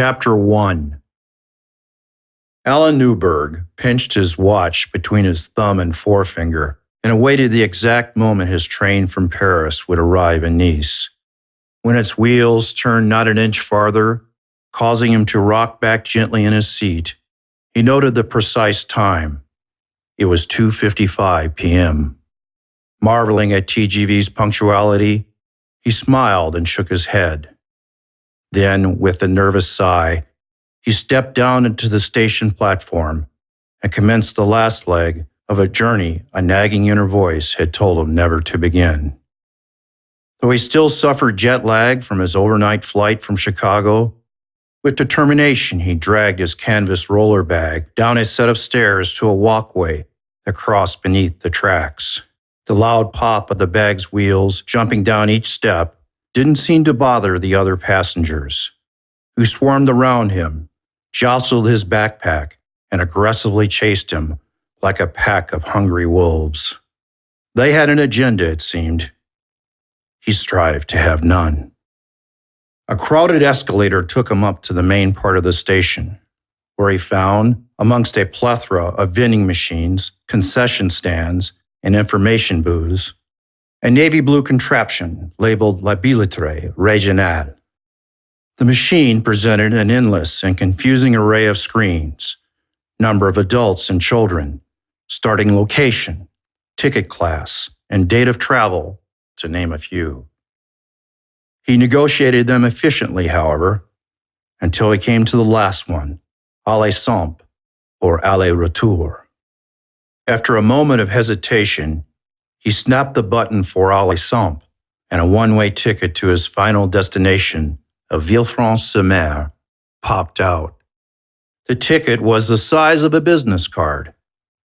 Chapter 1. Alan Newberg pinched his watch between his thumb and forefinger and awaited the exact moment his train from Paris would arrive in Nice. When its wheels turned not an inch farther, causing him to rock back gently in his seat, he noted the precise time. It was 2:55 p.m. Marveling at TGV's punctuality, he smiled and shook his head. Then, with a nervous sigh, he stepped down into the station platform and commenced the last leg of a journey a nagging inner voice had told him never to begin. Though he still suffered jet lag from his overnight flight from Chicago, with determination he dragged his canvas roller bag down a set of stairs to a walkway that crossed beneath the tracks. The loud pop of the bag's wheels jumping down each step didn't seem to bother the other passengers, who swarmed around him, jostled his backpack, and aggressively chased him like a pack of hungry wolves. They had an agenda, it seemed. He strived to have none. A crowded escalator took him up to the main part of the station, where he found, amongst a plethora of vending machines, concession stands, and information booths, a navy blue contraption labeled La Billetterie Régionale. The machine presented an endless and confusing array of screens, number of adults and children, starting location, ticket class, and date of travel, to name a few. He negotiated them efficiently, however, until he came to the last one, aller simple, or aller-retour. After a moment of hesitation, he snapped the button for aller simple, and a one-way ticket to his final destination of Villefranche-sur-Mer popped out. The ticket was the size of a business card,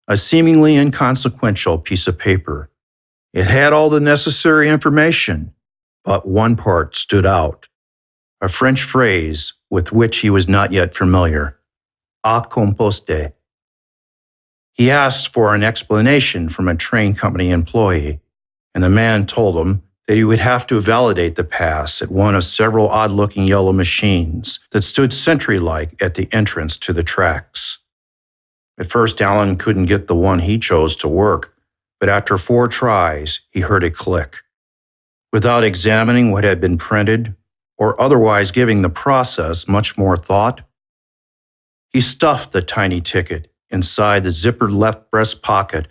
a seemingly inconsequential piece of paper. It had all the necessary information, but one part stood out, a French phrase with which he was not yet familiar, à composter. He asked for an explanation from a train company employee, and the man told him that he would have to validate the pass at one of several odd-looking yellow machines that stood sentry-like at the entrance to the tracks. At first, Alan couldn't get the one he chose to work, but after 4 tries, he heard it click. Without examining what had been printed, or otherwise giving the process much more thought, he stuffed the tiny ticket inside the zippered left breast pocket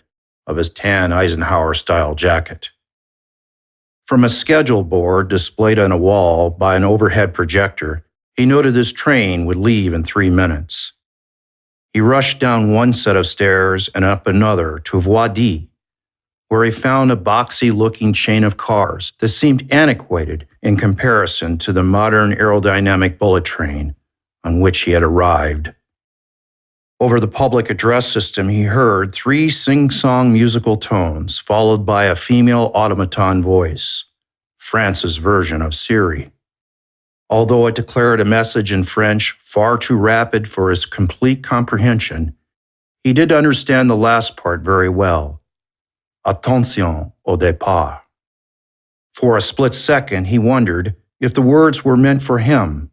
of his tan Eisenhower-style jacket. From a schedule board displayed on a wall by an overhead projector, he noted his train would leave in 3 minutes. He rushed down one set of stairs and up another to Voidy, where he found a boxy-looking chain of cars that seemed antiquated in comparison to the modern aerodynamic bullet train on which he had arrived. Over the public address system, he heard 3 sing-song musical tones, followed by a female automaton voice, France's version of Siri. Although it declared a message in French far too rapid for his complete comprehension, he did understand the last part very well. Attention au départ. For a split second, he wondered if the words were meant for him,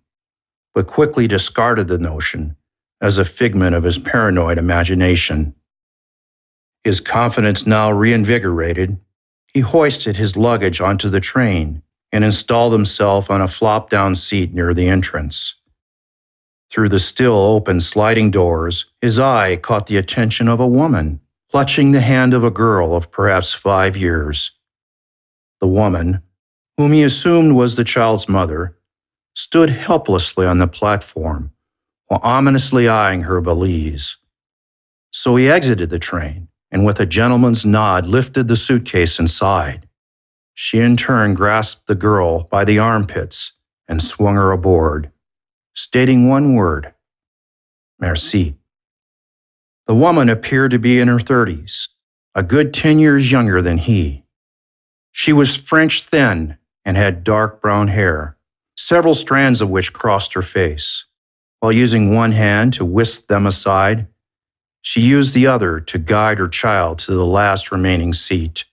but quickly discarded the notion as a figment of his paranoid imagination. His confidence now reinvigorated, he hoisted his luggage onto the train and installed himself on a flop-down seat near the entrance. Through the still open sliding doors, his eye caught the attention of a woman, clutching the hand of a girl of perhaps 5 years. The woman, whom he assumed was the child's mother, stood helplessly on the platform, while ominously eyeing her valise. So he exited the train, and with a gentleman's nod lifted the suitcase inside. She in turn grasped the girl by the armpits and swung her aboard, stating one word, merci. The woman appeared to be in her 30s, a good 10 years younger than he. She was French thin and had dark brown hair, several strands of which crossed her face. While using one hand to whisk them aside, she used the other to guide her child to the last remaining seat.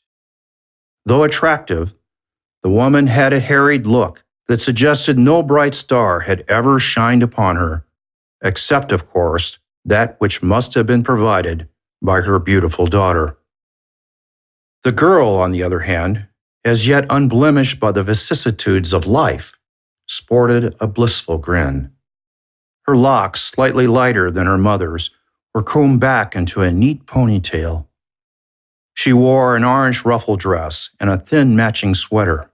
Though attractive, the woman had a harried look that suggested no bright star had ever shined upon her, except, of course, that which must have been provided by her beautiful daughter. The girl, on the other hand, as yet unblemished by the vicissitudes of life, sported a blissful grin. Her locks, slightly lighter than her mother's, were combed back into a neat ponytail. She wore an orange ruffle dress and a thin matching sweater.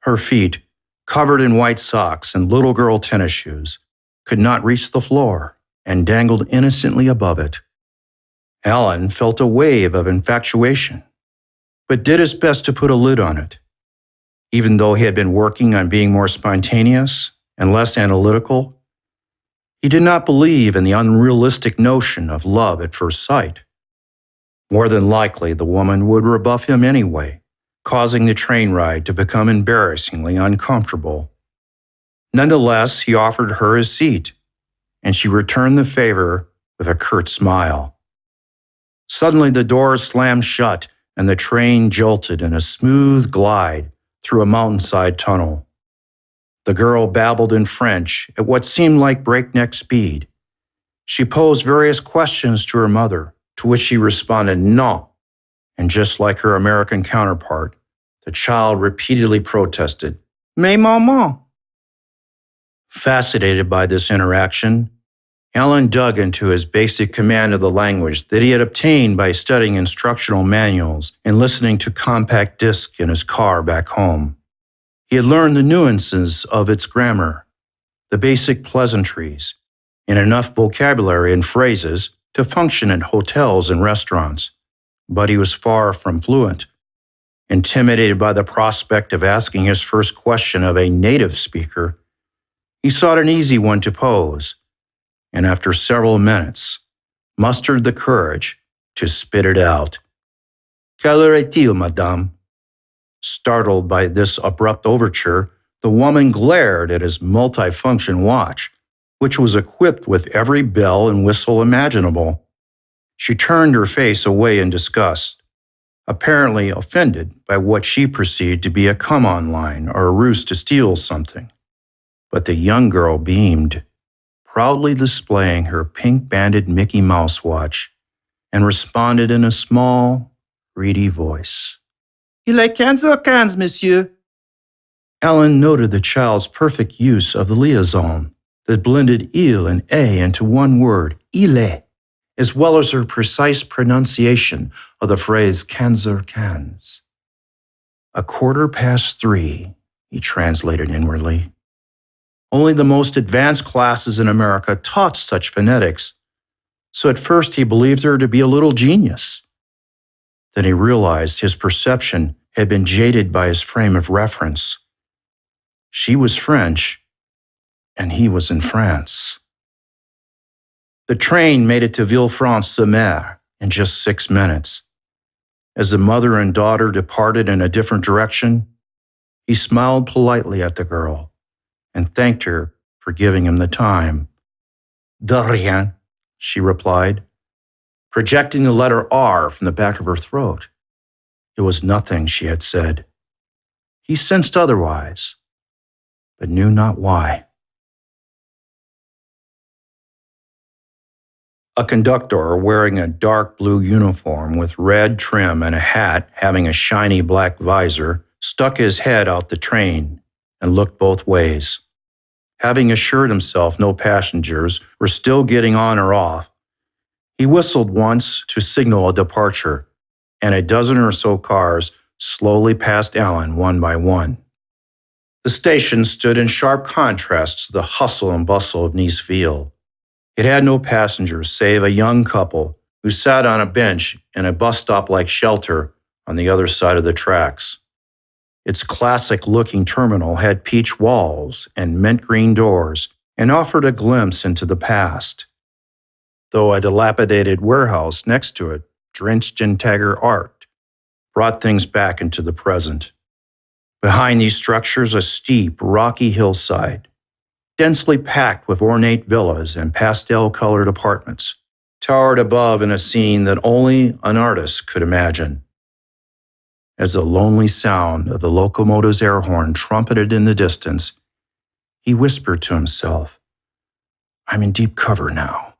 Her feet, covered in white socks and little girl tennis shoes, could not reach the floor and dangled innocently above it. Alan felt a wave of infatuation, but did his best to put a lid on it. Even though he had been working on being more spontaneous and less analytical, he did not believe in the unrealistic notion of love at first sight. More than likely, the woman would rebuff him anyway, causing the train ride to become embarrassingly uncomfortable. Nonetheless, he offered her his seat, and she returned the favor with a curt smile. Suddenly, the doors slammed shut, and the train jolted in a smooth glide through a mountainside tunnel. The girl babbled in French at what seemed like breakneck speed. She posed various questions to her mother, to which she responded non, and just like her American counterpart, the child repeatedly protested, mais maman. Fascinated by this interaction, Alan dug into his basic command of the language that he had obtained by studying instructional manuals and listening to compact discs in his car back home. He had learned the nuances of its grammar, the basic pleasantries, and enough vocabulary and phrases to function at hotels and restaurants, but he was far from fluent. Intimidated by the prospect of asking his first question of a native speaker, he sought an easy one to pose, and after several minutes, mustered the courage to spit it out. Quelle heure est-il, madame? Startled by this abrupt overture, the woman glared at his multifunction watch, which was equipped with every bell and whistle imaginable. She turned her face away in disgust, apparently offended by what she perceived to be a come-on line or a ruse to steal something. But the young girl beamed, proudly displaying her pink-banded Mickey Mouse watch, and responded in a small, reedy voice. Il est 15h15, monsieur. Alan noted the child's perfect use of the liaison that blended il and a into one word, il est, as well as her precise pronunciation of the phrase 15h15. 3:15, he translated inwardly. Only the most advanced classes in America taught such phonetics, so at first he believed her to be a little genius. Then he realized his perception had been jaded by his frame of reference. She was French, and he was in France. The train made it to Villefranche-sur-Mer in just 6 minutes. As the mother and daughter departed in a different direction, he smiled politely at the girl and thanked her for giving him the time. De rien, she replied, projecting the letter R from the back of her throat. It was nothing, she had said. He sensed otherwise, but knew not why. A conductor wearing a dark blue uniform with red trim and a hat having a shiny black visor stuck his head out the train and looked both ways. Having assured himself no passengers were still getting on or off, he whistled once to signal a departure, and a dozen or so cars slowly passed Alan one by one. The station stood in sharp contrast to the hustle and bustle of Niceville. It had no passengers save a young couple who sat on a bench in a bus stop-like shelter on the other side of the tracks. Its classic-looking terminal had peach walls and mint green doors and offered a glimpse into the past, though a dilapidated warehouse next to it, drenched in Tagger art, brought things back into the present. Behind these structures, a steep, rocky hillside, densely packed with ornate villas and pastel-colored apartments, towered above in a scene that only an artist could imagine. As the lonely sound of the locomotive's air horn trumpeted in the distance, he whispered to himself, "I'm in deep cover now."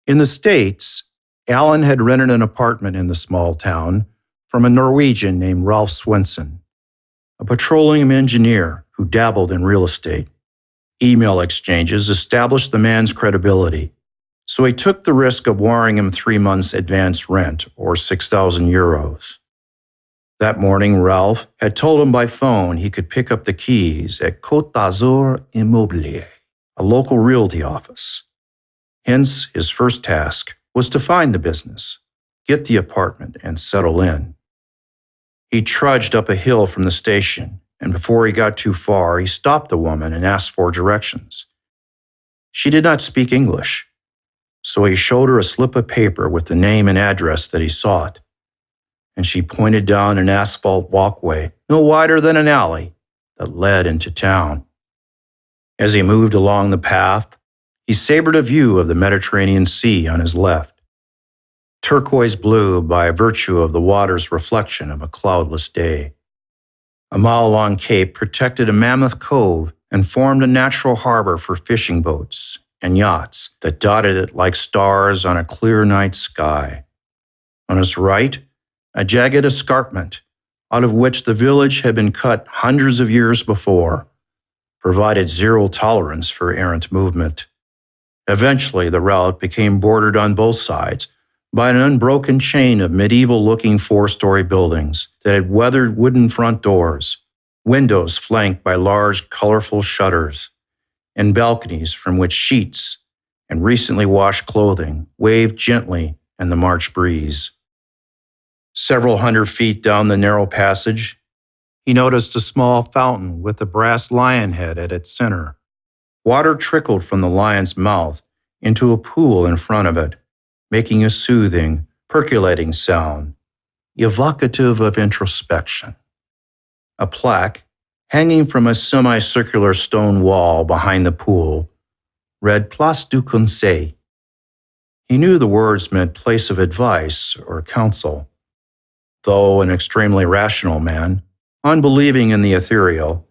In the States, Alan had rented an apartment in the small town from a Norwegian named Ralph Swenson, a petroleum engineer who dabbled in real estate. Email exchanges established the man's credibility, so he took the risk of wiring him 3 months' advance rent, or €6,000. That morning, Ralph had told him by phone he could pick up the keys at Côte d'Azur Immobilier, a local realty office. Hence, his first task was to find the business, get the apartment, and settle in. He trudged up a hill from the station, and before he got too far, he stopped the woman and asked for directions. She did not speak English, so he showed her a slip of paper with the name and address that he sought, and she pointed down an asphalt walkway no wider than an alley that led into town. As he moved along the path, he savored a view of the Mediterranean Sea on his left, turquoise blue by virtue of the water's reflection of a cloudless day. A mile-long cape protected a mammoth cove and formed a natural harbor for fishing boats and yachts that dotted it like stars on a clear night sky. On his right, a jagged escarpment, out of which the village had been cut hundreds of years before, provided zero tolerance for errant movement. Eventually, the route became bordered on both sides by an unbroken chain of medieval-looking 4-story buildings that had weathered wooden front doors, windows flanked by large, colorful shutters, and balconies from which sheets and recently washed clothing waved gently in the March breeze. Several hundred feet down the narrow passage, he noticed a small fountain with a brass lion head at its center. Water trickled from the lion's mouth into a pool in front of it, making a soothing, percolating sound, evocative of introspection. A plaque, hanging from a semicircular stone wall behind the pool, read Place du Conseil. He knew the words meant place of advice or counsel. Though an extremely rational man, unbelieving in the ethereal,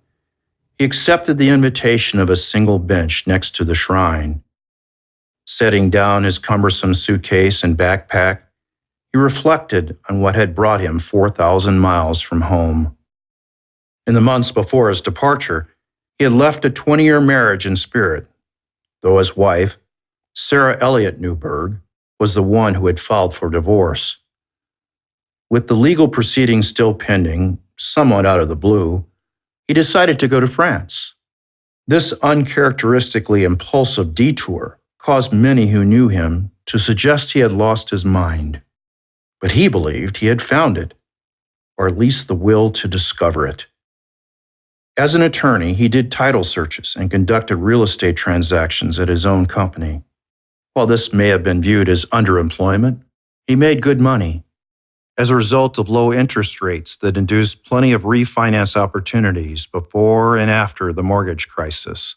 he accepted the invitation of a single bench next to the shrine. Setting down his cumbersome suitcase and backpack, he reflected on what had brought him 4,000 miles from home. In the months before his departure, he had left a 20-year marriage in spirit, though his wife, Sarah Elliott Newberg, was the one who had filed for divorce. With the legal proceedings still pending, somewhat out of the blue, he decided to go to France. This uncharacteristically impulsive detour caused many who knew him to suggest he had lost his mind. But he believed he had found it, or at least the will to discover it. As an attorney, he did title searches and conducted real estate transactions at his own company. While this may have been viewed as underemployment, he made good money. As a result of low interest rates that induced plenty of refinance opportunities before and after the mortgage crisis.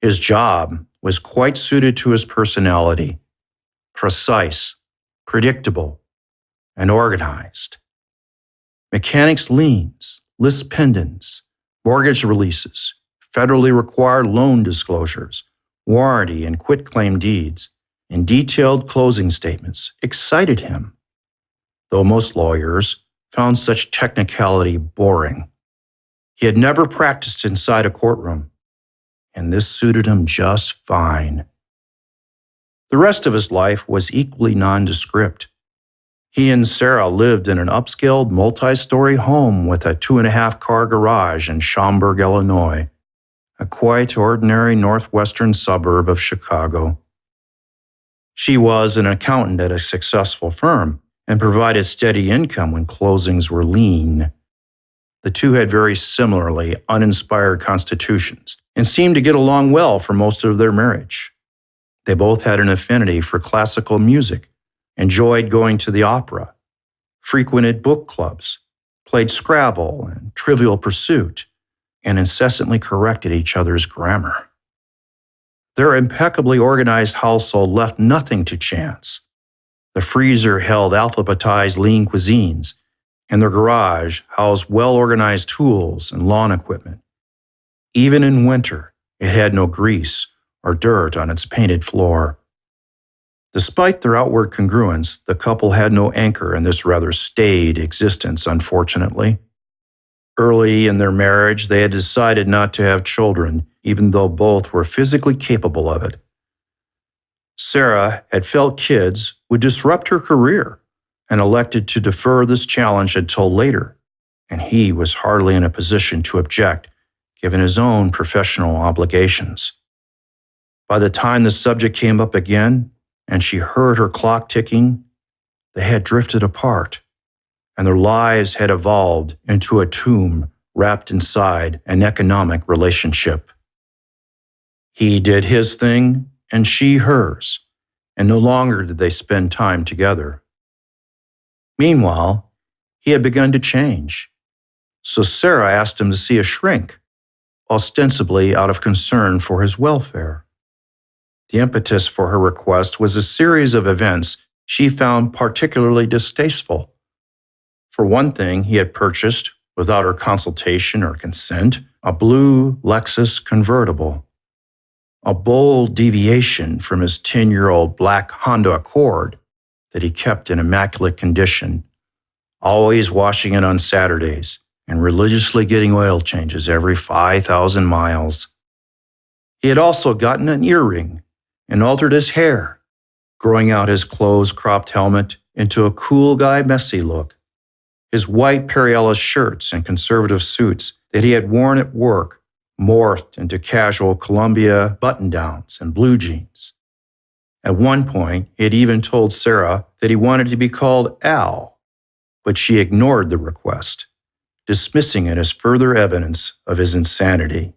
His job was quite suited to his personality, precise, predictable, and organized. Mechanics liens, list pendants, mortgage releases, federally required loan disclosures, warranty and quitclaim deeds, and detailed closing statements excited him, though most lawyers found such technicality boring. He had never practiced inside a courtroom, and this suited him just fine. The rest of his life was equally nondescript. He and Sarah lived in an upscale multi-story home with a 2.5-car garage in Schaumburg, Illinois, a quite ordinary northwestern suburb of Chicago. She was an accountant at a successful firm and provided steady income when closings were lean. The two had very similarly uninspired constitutions and seemed to get along well for most of their marriage. They both had an affinity for classical music, enjoyed going to the opera, frequented book clubs, played Scrabble and Trivial Pursuit, and incessantly corrected each other's grammar. Their impeccably organized household left nothing to chance. The freezer held alphabetized lean cuisines, and their garage housed well-organized tools and lawn equipment. Even in winter, it had no grease or dirt on its painted floor. Despite their outward congruence, the couple had no anchor in this rather staid existence, unfortunately. Early in their marriage, they had decided not to have children, even though both were physically capable of it. Sarah had felt kids would disrupt her career and elected to defer this challenge until later, and he was hardly in a position to object, given his own professional obligations. By the time the subject came up again, and she heard her clock ticking, they had drifted apart, and their lives had evolved into a tomb wrapped inside an economic relationship. He did his thing, and she hers, and no longer did they spend time together. Meanwhile, he had begun to change, so Sarah asked him to see a shrink, ostensibly out of concern for his welfare. The impetus for her request was a series of events she found particularly distasteful. For one thing, he had purchased, without her consultation or consent, a blue Lexus convertible. A bold deviation from his 10-year-old black Honda Accord that he kept in immaculate condition, always washing it on Saturdays and religiously getting oil changes every 5,000 miles. He had also gotten an earring and altered his hair, growing out his close-cropped helmet into a cool guy messy look. His white Periella shirts and conservative suits that he had worn at work morphed into casual Columbia button-downs and blue jeans. At one point, he had even told Sarah that he wanted to be called Al, but she ignored the request, dismissing it as further evidence of his insanity.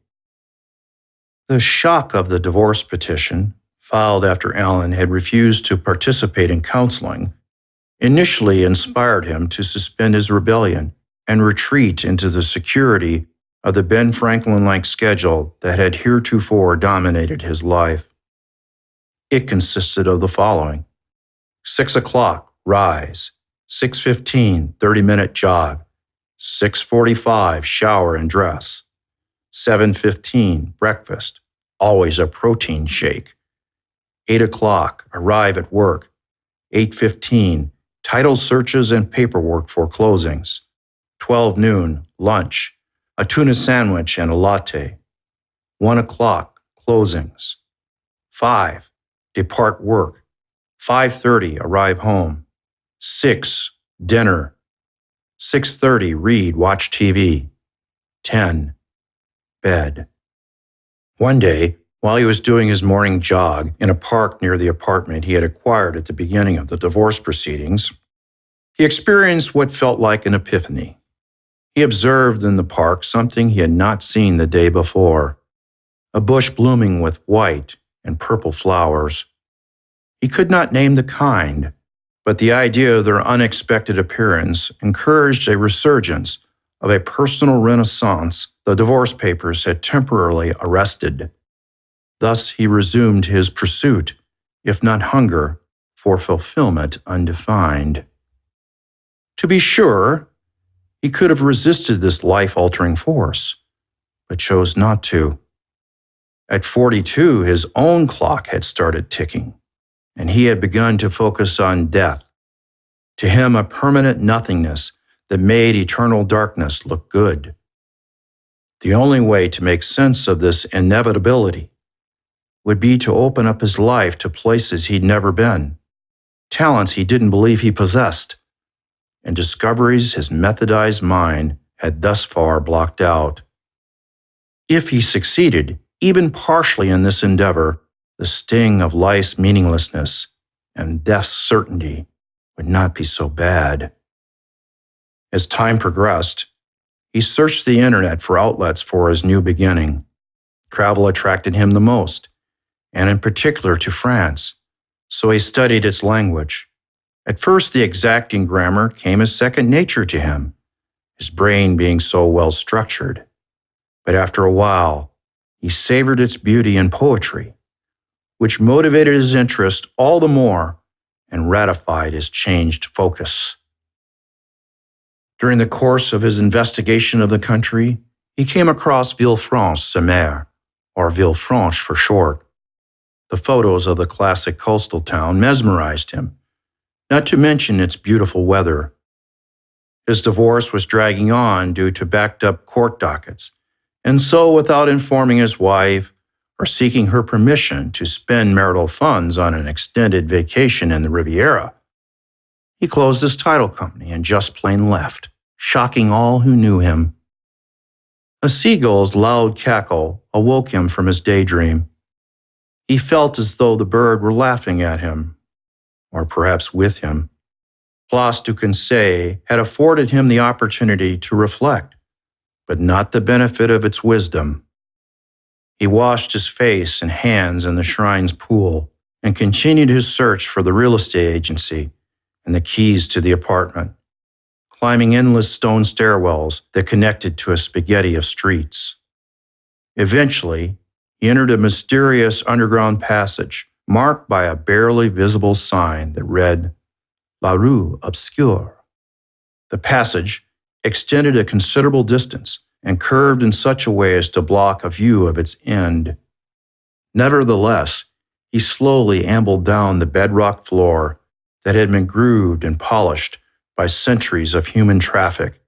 The shock of the divorce petition, filed after Alan had refused to participate in counseling, initially inspired him to suspend his rebellion and retreat into the security of the Ben Franklin-like schedule that had heretofore dominated his life. It consisted of the following: 6 o'clock, rise; 6:15, 30-minute jog; 6:45, shower and dress; 7:15, breakfast, always a protein shake; 8 o'clock, arrive at work; 8:15, title searches and paperwork for closings; 12 noon, lunch, a tuna sandwich and a latte; 1 o'clock, closings; 5, depart work; 5:30, arrive home; 6, dinner; 6:30, read, watch TV; 10, bed. One day, while he was doing his morning jog in a park near the apartment he had acquired at the beginning of the divorce proceedings, he experienced what felt like an epiphany. He observed in the park something he had not seen the day before: a bush blooming with white and purple flowers. He could not name the kind, but the idea of their unexpected appearance encouraged a resurgence of a personal renaissance the divorce papers had temporarily arrested. Thus he resumed his pursuit, if not hunger, for fulfillment undefined. To be sure, he could have resisted this life-altering force, but chose not to. At 42, his own clock had started ticking, and he had begun to focus on death. To him, a permanent nothingness that made eternal darkness look good. The only way to make sense of this inevitability would be to open up his life to places he'd never been, talents he didn't believe he possessed, and discoveries his methodized mind had thus far blocked out. If he succeeded, even partially in this endeavor, the sting of life's meaninglessness and death's certainty would not be so bad. As time progressed, he searched the internet for outlets for his new beginning. Travel attracted him the most, and in particular to France, so he studied its language. At first, the exacting grammar came as second nature to him, his brain being so well structured. But after a while, he savored its beauty and poetry, which motivated his interest all the more and ratified his changed focus. During the course of his investigation of the country, he came across Villefranche-sur-Mer, or Villefranche for short. The photos of the classic coastal town mesmerized him, not to mention its beautiful weather. His divorce was dragging on due to backed-up court dockets, and so without informing his wife or seeking her permission to spend marital funds on an extended vacation in the Riviera, he closed his title company and just plain left, shocking all who knew him. A seagull's loud cackle awoke him from his daydream. He felt as though the bird were laughing at him, or perhaps with him. Place du Conseil had afforded him the opportunity to reflect, but not the benefit of its wisdom. He washed his face and hands in the shrine's pool and continued his search for the real estate agency and the keys to the apartment, climbing endless stone stairwells that connected to a spaghetti of streets. Eventually, he entered a mysterious underground passage marked by a barely visible sign that read, La Rue Obscure. The passage extended a considerable distance and curved in such a way as to block a view of its end. Nevertheless, he slowly ambled down the bedrock floor that had been grooved and polished by centuries of human traffic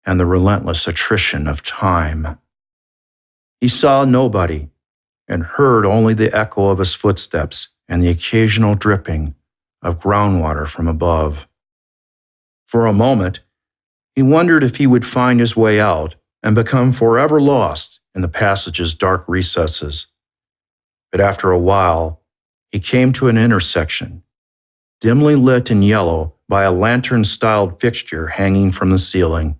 and the relentless attrition of time. He saw nobody and heard only the echo of his footsteps and the occasional dripping of groundwater from above. For a moment, he wondered if he would find his way out and become forever lost in the passage's dark recesses. But after a while, he came to an intersection, dimly lit in yellow by a lantern-styled fixture hanging from the ceiling.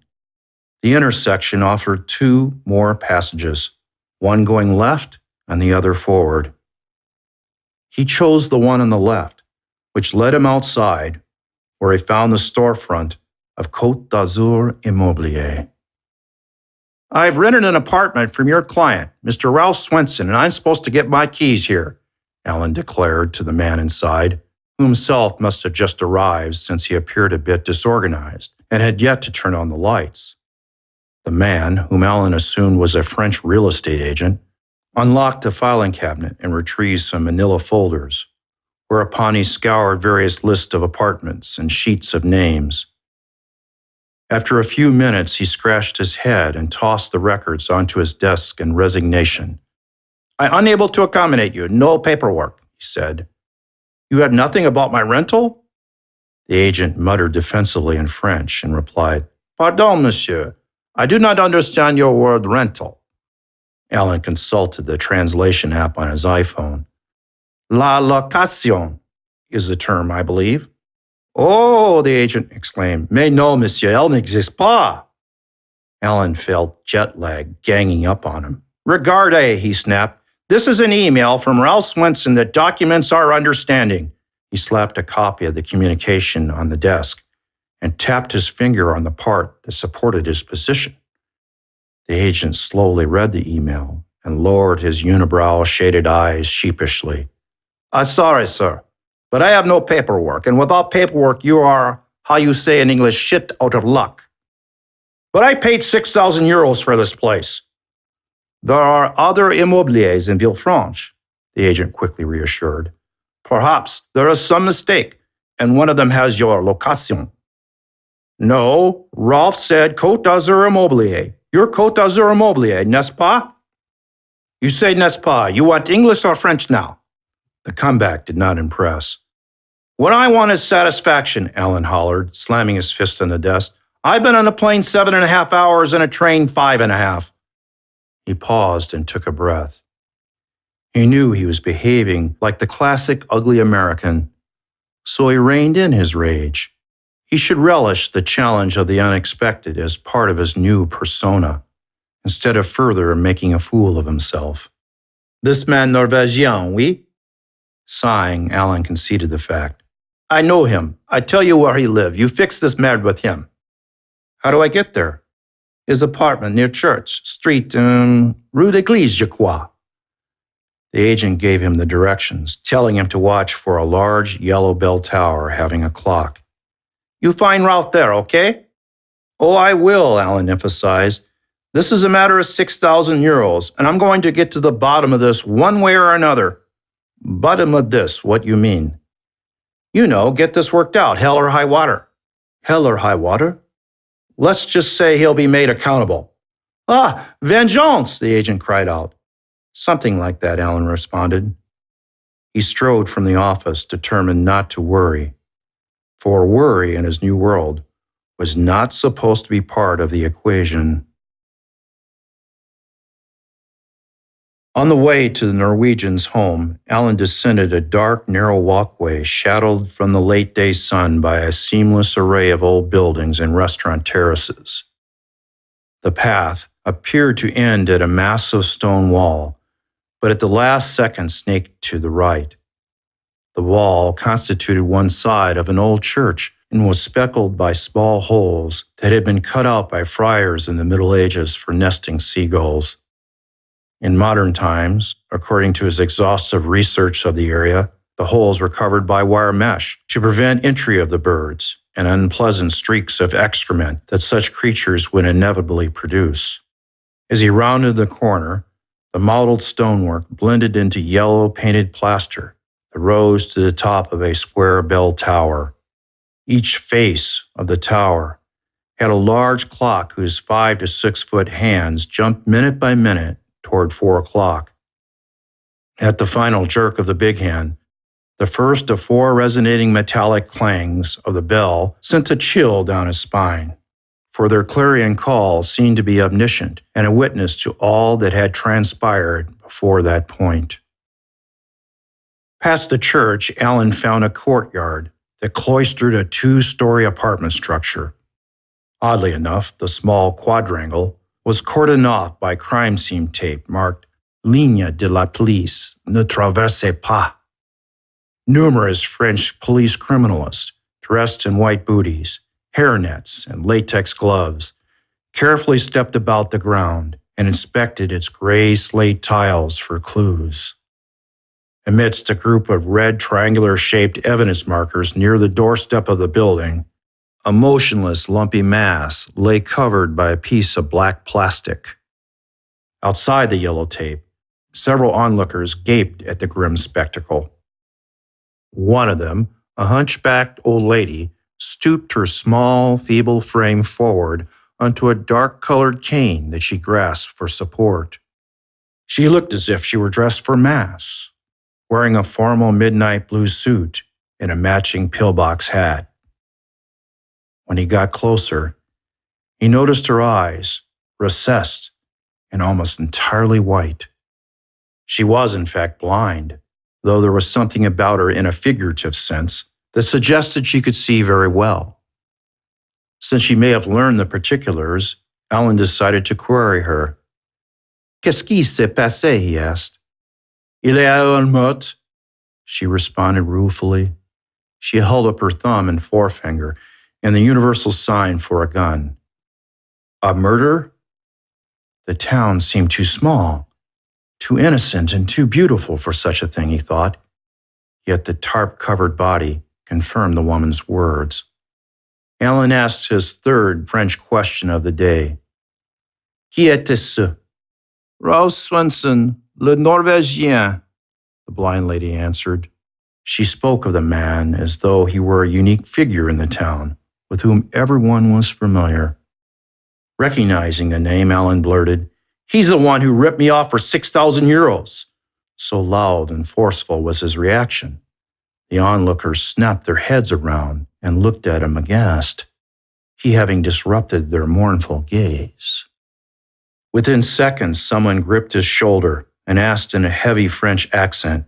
The intersection offered two more passages, one going left and the other forward. He chose the one on the left, which led him outside, where he found the storefront of Côte d'Azur Immobilier. I've rented an apartment from your client, Mr. Ralph Swenson, and I'm supposed to get my keys here, Alan declared to the man inside, who himself must have just arrived since he appeared a bit disorganized and had yet to turn on the lights. The man, whom Alan assumed was a French real estate agent, unlocked a filing cabinet and retrieved some manila folders, whereupon he scoured various lists of apartments and sheets of names. After a few minutes, he scratched his head and tossed the records onto his desk in resignation. I'm unable to accommodate you. No paperwork, he said. You had nothing about my rental? The agent muttered defensively in French and replied, Pardon, monsieur. I do not understand your word rental. Alan consulted the translation app on his iPhone. La location is the term, I believe. Oh, the agent exclaimed. Mais non, monsieur, elle n'existe pas. Alan felt jet lag ganging up on him. Regarde, he snapped. This is an email from Ralph Swenson that documents our understanding. He slapped a copy of the communication on the desk and tapped his finger on the part that supported his position. The agent slowly read the email and lowered his unibrow shaded eyes sheepishly. I'm sorry, sir, but I have no paperwork, and without paperwork you are, how you say in English, shit out of luck. But I paid 6,000 euros for this place. There are other immobiliers in Villefranche, the agent quickly reassured. Perhaps there is some mistake, and one of them has your location. No, Rolf said Côte d'Azur Immobilier. You're Côte d'Azur Immobilier, n'est-ce pas? You say n'est-ce pas. You want English or French now? The comeback did not impress. What I want is satisfaction, Alan hollered, slamming his fist on the desk. I've been on a plane 7.5 hours and a train 5.5. He paused and took a breath. He knew he was behaving like the classic ugly American, so he reined in his rage. He should relish the challenge of the unexpected as part of his new persona, instead of further making a fool of himself. This man Norvégien, oui? Sighing, Alan conceded the fact. I know him. I tell you where he lives. You fix this merde with him. How do I get there? His apartment near Church Street, Rue d'Église, je crois. The agent gave him the directions, telling him to watch for a large yellow bell tower having a clock. You find Ralph there, okay? Oh, I will, Alan emphasized. This is a matter of 6,000 euros, and I'm going to get to the bottom of this one way or another. Bottom of this, what you mean? You know, get this worked out, hell or high water. Hell or high water? Let's just say he'll be made accountable. Ah, vengeance, the agent cried out. Something like that, Alan responded. He strode from the office, determined not to worry. For worry in his new world was not supposed to be part of the equation. On the way to the Norwegian's home, Alan descended a dark, narrow walkway shadowed from the late-day sun by a seamless array of old buildings and restaurant terraces. The path appeared to end at a massive stone wall, but at the last second snaked to the right. The wall constituted one side of an old church and was speckled by small holes that had been cut out by friars in the Middle Ages for nesting seagulls. In modern times, according to his exhaustive research of the area, the holes were covered by wire mesh to prevent entry of the birds and unpleasant streaks of excrement that such creatures would inevitably produce. As he rounded the corner, the mottled stonework blended into yellow painted plaster that rose to the top of a square bell tower. Each face of the tower had a large clock whose 5 to 6 foot hands jumped minute by minute toward 4 o'clock. At the final jerk of the big hand, the first of 4 resonating metallic clangs of the bell sent a chill down his spine, for their clarion call seemed to be omniscient and a witness to all that had transpired before that point. Past the church, Alan found a courtyard that cloistered a 2-story apartment structure. Oddly enough, the small quadrangle was cordoned off by crime scene tape marked Ligne de la police, ne traversez pas. Numerous French police criminalists, dressed in white booties, hairnets, and latex gloves, carefully stepped about the ground and inspected its gray slate tiles for clues. Amidst a group of red triangular-shaped evidence markers near the doorstep of the building, a motionless, lumpy mass lay covered by a piece of black plastic. Outside the yellow tape, several onlookers gaped at the grim spectacle. One of them, a hunchbacked old lady, stooped her small, feeble frame forward onto a dark-colored cane that she grasped for support. She looked as if she were dressed for mass, wearing a formal midnight blue suit and a matching pillbox hat. When he got closer, he noticed her eyes, recessed and almost entirely white. She was, in fact, blind, though there was something about her in a figurative sense that suggested she could see very well. Since she may have learned the particulars, Alan decided to query her. Qu'est-ce qui s'est passé? He asked. Il est à un meurtre, she responded ruefully. She held up her thumb and forefinger and the universal sign for a gun. A murder? The town seemed too small, too innocent, and too beautiful for such a thing, he thought. Yet the tarp-covered body confirmed the woman's words. Alan asked his third French question of the day. Qui était-ce? Rose Swenson, le Norvégien, the blind lady answered. She spoke of the man as though he were a unique figure in the town, with whom everyone was familiar. Recognizing the name, Alan blurted, He's the one who ripped me off for 6,000 euros. So loud and forceful was his reaction. The onlookers snapped their heads around and looked at him aghast, he having disrupted their mournful gaze. Within seconds, someone gripped his shoulder and asked in a heavy French accent,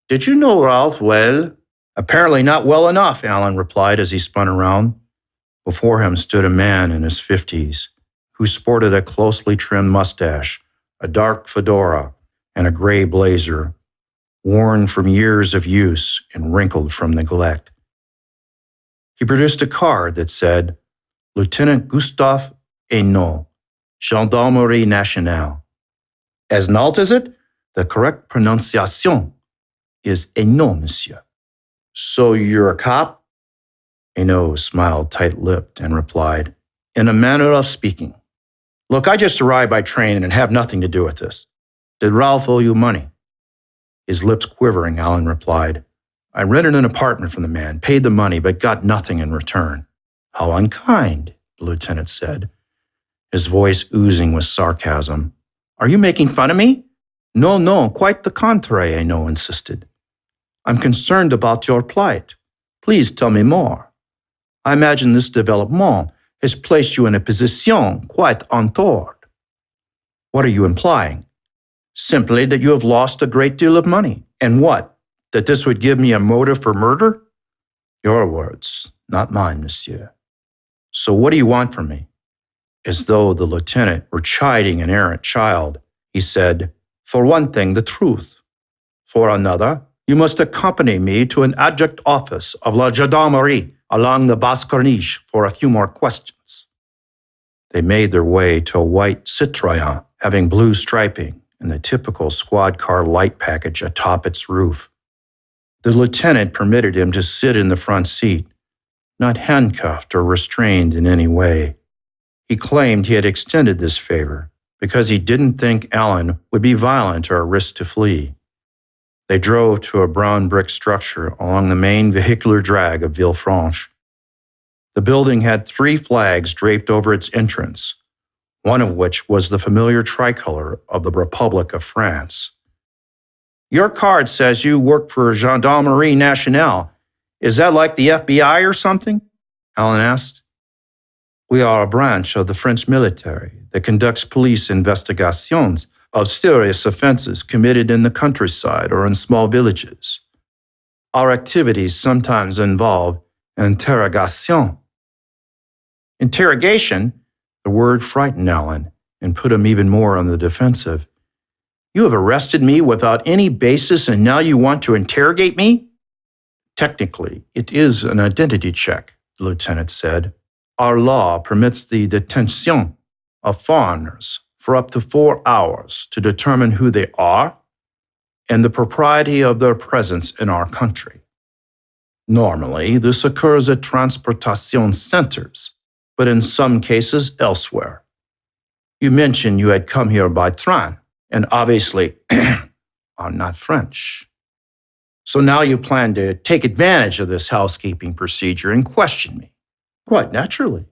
Did you know Ralph well? Apparently not well enough, Alan replied as he spun around. Before him stood a man in his 50s, who sported a closely trimmed mustache, a dark fedora, and a gray blazer, worn from years of use and wrinkled from neglect. He produced a card that said, Lieutenant Gustave Hainaut, Gendarmerie Nationale. As Nault is it? The correct pronunciation is Hainaut, monsieur. So you're a cop? Hainaut smiled tight-lipped and replied, in a manner of speaking. Look, I just arrived by train and have nothing to do with this. Did Ralph owe you money? His lips quivering, Alan replied. I rented an apartment from the man, paid the money, but got nothing in return. How unkind, the lieutenant said, his voice oozing with sarcasm. Are you making fun of me? No, quite the contrary, Aino insisted. I'm concerned about your plight. Please tell me more. I imagine this development has placed you in a position quite untoward. What are you implying? Simply that you have lost a great deal of money. And what? That this would give me a motive for murder? Your words, not mine, monsieur. So what do you want from me? As though the lieutenant were chiding an errant child, he said, For one thing, the truth. For another, you must accompany me to an adjunct office of la gendarmerie along the Basse Corniche for a few more questions. They made their way to a white Citroën having blue striping and the typical squad car light package atop its roof. The lieutenant permitted him to sit in the front seat, not handcuffed or restrained in any way. He claimed he had extended this favor because he didn't think Alan would be violent or risk to flee. They drove to a brown brick structure along the main vehicular drag of Villefranche. The building had 3 flags draped over its entrance, one of which was the familiar tricolor of the Republic of France. Your card says you work for Gendarmerie Nationale. Is that like the FBI or something? Alan asked. We are a branch of the French military that conducts police investigations of serious offenses committed in the countryside or in small villages. Our activities sometimes involve interrogation. Interrogation? The word frightened Alan and put him even more on the defensive. You have arrested me without any basis and now you want to interrogate me? Technically, it is an identity check, the lieutenant said. Our law permits the detention of foreigners for up to 4 hours to determine who they are and the propriety of their presence in our country. Normally, this occurs at transportation centers, but in some cases elsewhere. You mentioned you had come here by train, and obviously are not French. So now you plan to take advantage of this housekeeping procedure and question me. Quite naturally.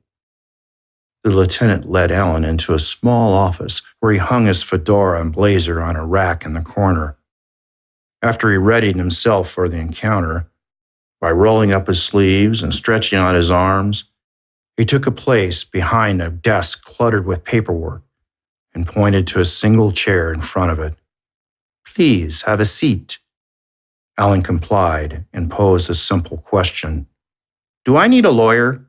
The lieutenant led Alan into a small office where he hung his fedora and blazer on a rack in the corner. After he readied himself for the encounter, by rolling up his sleeves and stretching out his arms, he took a place behind a desk cluttered with paperwork and pointed to a single chair in front of it. Please have a seat. Alan complied and posed a simple question. Do I need a lawyer?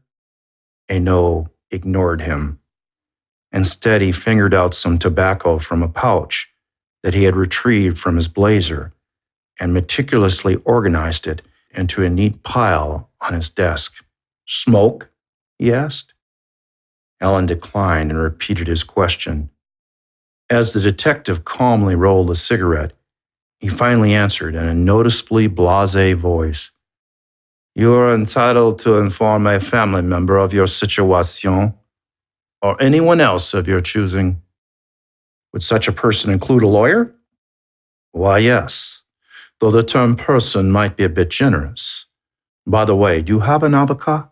Aino ignored him. Instead, he fingered out some tobacco from a pouch that he had retrieved from his blazer and meticulously organized it into a neat pile on his desk. Smoke? He asked. Alan declined and repeated his question. As the detective calmly rolled a cigarette, he finally answered in a noticeably blasé voice. You are entitled to inform a family member of your situation, or anyone else of your choosing. Would such a person include a lawyer? Why, yes, though the term person might be a bit generous. By the way, do you have an avocat?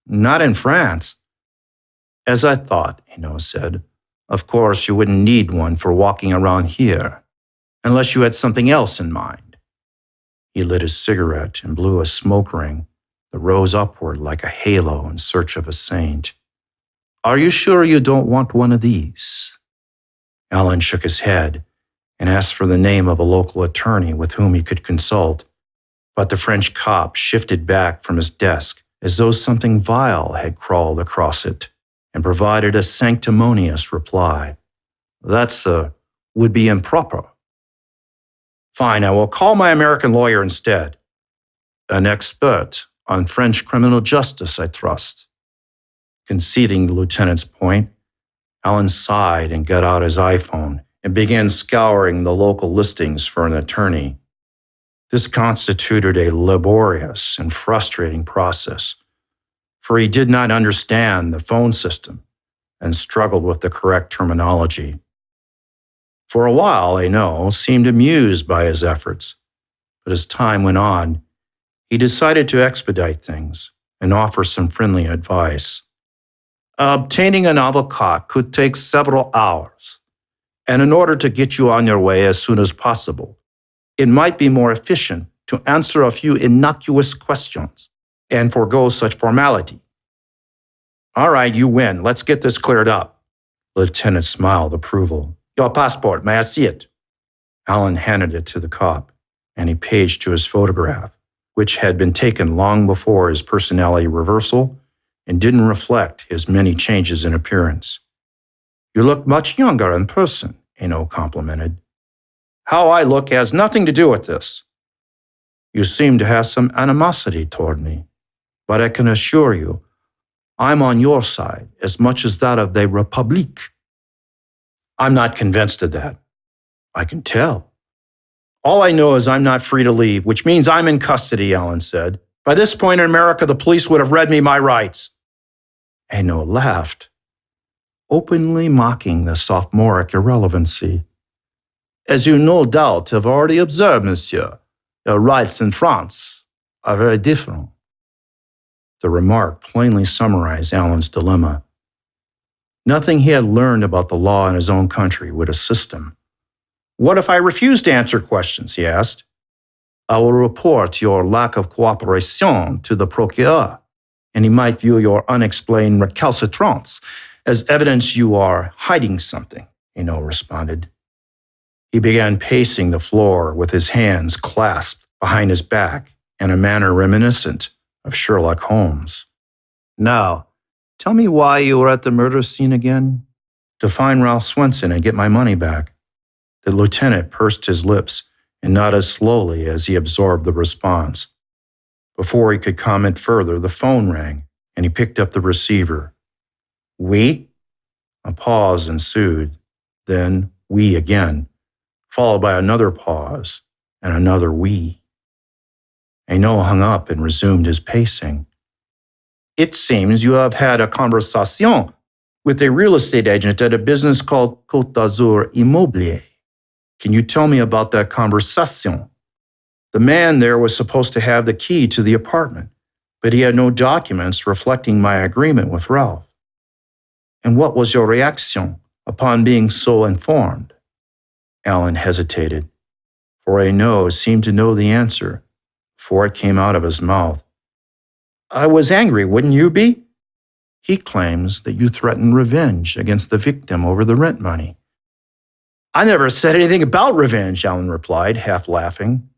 Not in France. As I thought, Aino said. Of course, you wouldn't need one for walking around here, unless you had something else in mind. He lit his cigarette and blew a smoke ring that rose upward like a halo in search of a saint. Are you sure you don't want one of these? Alan shook his head and asked for the name of a local attorney with whom he could consult, but the French cop shifted back from his desk as though something vile had crawled across it and provided a sanctimonious reply. That's would be improper. Fine, I will call my American lawyer instead. An expert on French criminal justice, I trust. Conceding the lieutenant's point, Alan sighed and got out his iPhone and began scouring the local listings for an attorney. This constituted a laborious and frustrating process, for he did not understand the phone system and struggled with the correct terminology. For a while, Eno seemed amused by his efforts, but as time went on, he decided to expedite things and offer some friendly advice. Obtaining an avocat could take several hours, and in order to get you on your way as soon as possible, it might be more efficient to answer a few innocuous questions and forego such formality. All right, you win. Let's get this cleared up. The lieutenant smiled approval. Your passport, may I see it? Alan handed it to the cop, and he paged to his photograph, which had been taken long before his personality reversal and didn't reflect his many changes in appearance. You look much younger in person, Eno complimented. How I look has nothing to do with this. You seem to have some animosity toward me, but I can assure you, I'm on your side as much as that of the Republique. I'm not convinced of that. I can tell. All I know is I'm not free to leave, which means I'm in custody, Alan said. By this point in America, the police would have read me my rights. Eno laughed, openly mocking the sophomoric irrelevancy. As you no doubt have already observed, monsieur, your rights in France are very different. The remark plainly summarized Alan's dilemma. Nothing he had learned about the law in his own country would assist him. What if I refuse to answer questions, he asked. I will report your lack of cooperation to the procureur, and he might view your unexplained recalcitrance as evidence you are hiding something, Eno responded. He began pacing the floor with his hands clasped behind his back in a manner reminiscent of Sherlock Holmes. Now, tell me why you were at the murder scene again? To find Ralph Swenson and get my money back. The lieutenant pursed his lips and nodded slowly as he absorbed the response. Before he could comment further, the phone rang, and he picked up the receiver. Oui? A pause ensued, then oui again, followed by another pause and another oui. Eno hung up and resumed his pacing. It seems you have had a conversation with a real estate agent at a business called Côte d'Azur Immobilier. Can you tell me about that conversation? The man there was supposed to have the key to the apartment, but he had no documents reflecting my agreement with Ralph. And what was your reaction upon being so informed? Alan hesitated, for Eno seemed to know the answer before it came out of his mouth. I was angry, wouldn't you be? He claims that you threatened revenge against the victim over the rent money. I never said anything about revenge, Alan replied, half laughing.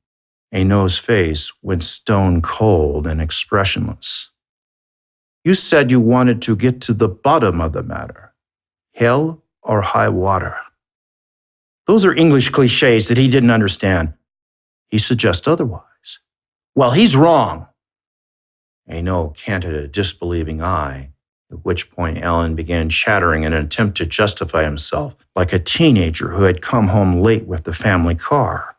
Eno's face went stone cold and expressionless. You said you wanted to get to the bottom of the matter. Hell or high water. Those are English cliches that he didn't understand. He suggests otherwise. Well, he's wrong. Eno canted a disbelieving eye, at which point Alan began chattering in an attempt to justify himself, like a teenager who had come home late with the family car.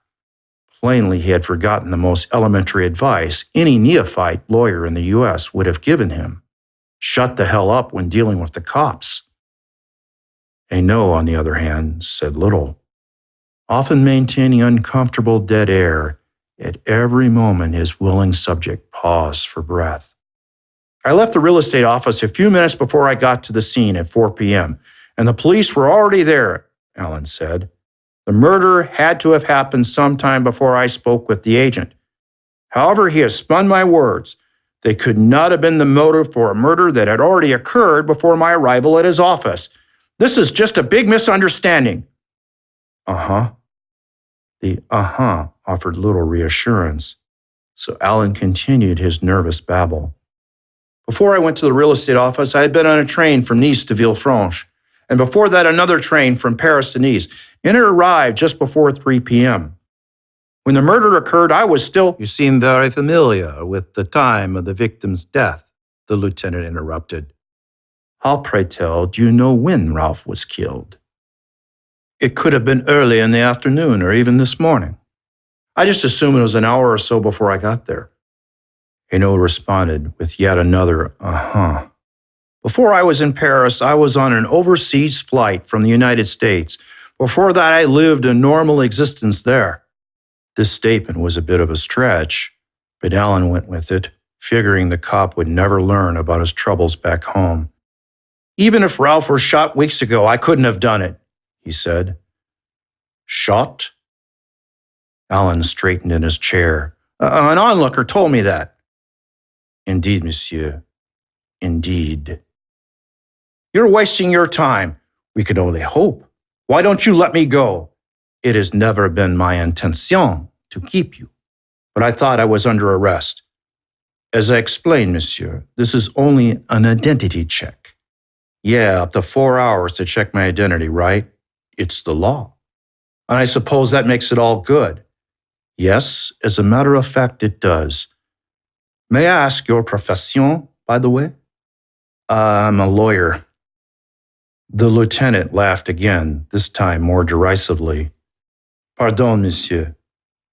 Plainly, he had forgotten the most elementary advice any neophyte lawyer in the U.S. would have given him. Shut the hell up when dealing with the cops. Eno, on the other hand, said little, often maintaining uncomfortable dead air. At every moment, his willing subject paused for breath. I left the real estate office a few minutes before I got to the scene at 4 p.m., and the police were already there, Alan said. The murder had to have happened sometime before I spoke with the agent. However, he has spun my words. They could not have been the motive for a murder that had already occurred before my arrival at his office. This is just a big misunderstanding. Uh-huh. The uh-huh offered little reassurance, so Alan continued his nervous babble. Before I went to the real estate office, I had been on a train from Nice to Villefranche, and before that another train from Paris to Nice, and it arrived just before 3 p.m. When the murder occurred, I was still— You seem very familiar with the time of the victim's death, the lieutenant interrupted. How, pray tell, do you know when Ralph was killed? It could have been early in the afternoon or even this morning. I just assume it was an hour or so before I got there. Hainaut responded with yet another uh-huh. Before I was in Paris, I was on an overseas flight from the United States. Before that, I lived a normal existence there. This statement was a bit of a stretch, but Alan went with it, figuring the cop would never learn about his troubles back home. Even if Ralph were shot weeks ago, I couldn't have done it, he said. Shot? Alan straightened in his chair. An onlooker told me that. Indeed, monsieur. Indeed. You're wasting your time. We could only hope. Why don't you let me go? It has never been my intention to keep you, but I thought I was under arrest. As I explained, monsieur, this is only an identity check. Yeah, up to 4 hours to check my identity, right? It's the law. And I suppose that makes it all good. Yes, as a matter of fact, it does. May I ask your profession, by the way? I'm a lawyer. The lieutenant laughed again, this time more derisively. Pardon, monsieur,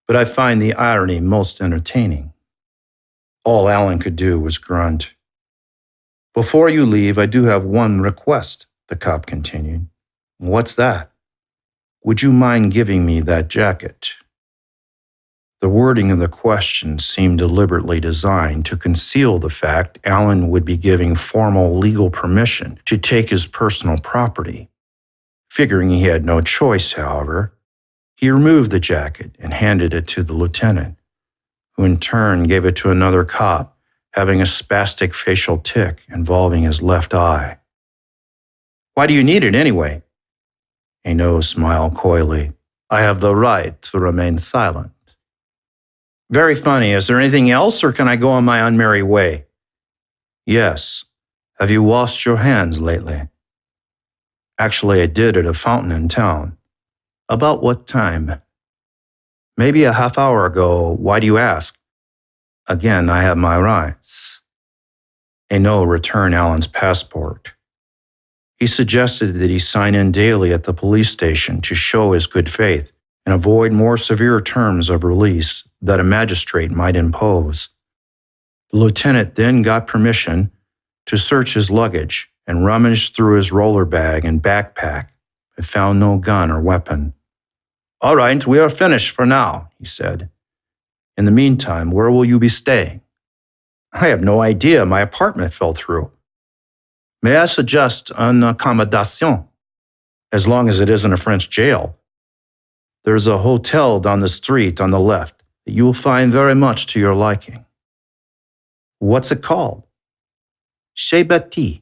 but I find the irony most entertaining. All Alan could do was grunt. Before you leave, I do have one request, the cop continued. What's that? Would you mind giving me that jacket? The wording of the question seemed deliberately designed to conceal the fact Alan would be giving formal legal permission to take his personal property. Figuring he had no choice, however, he removed the jacket and handed it to the lieutenant, who in turn gave it to another cop, having a spastic facial tic involving his left eye. Why do you need it anyway? Hainaut smiled coyly. I have the right to remain silent. Very funny. Is there anything else, or can I go on my unmerry way? Yes. Have you washed your hands lately? Actually, I did at a fountain in town. About what time? Maybe a half hour ago. Why do you ask? Again, I have my rights. Hainaut returned Alan's passport. He suggested that he sign in daily at the police station to show his good faith and avoid more severe terms of release that a magistrate might impose. The lieutenant then got permission to search his luggage and rummaged through his roller bag and backpack, but found no gun or weapon. All right, we are finished for now, he said. In the meantime, where will you be staying? I have no idea. My apartment fell through. May I suggest an accommodation? As long as it isn't a French jail. There's a hotel down the street on the left that you will find very much to your liking. What's it called? Chez Betty.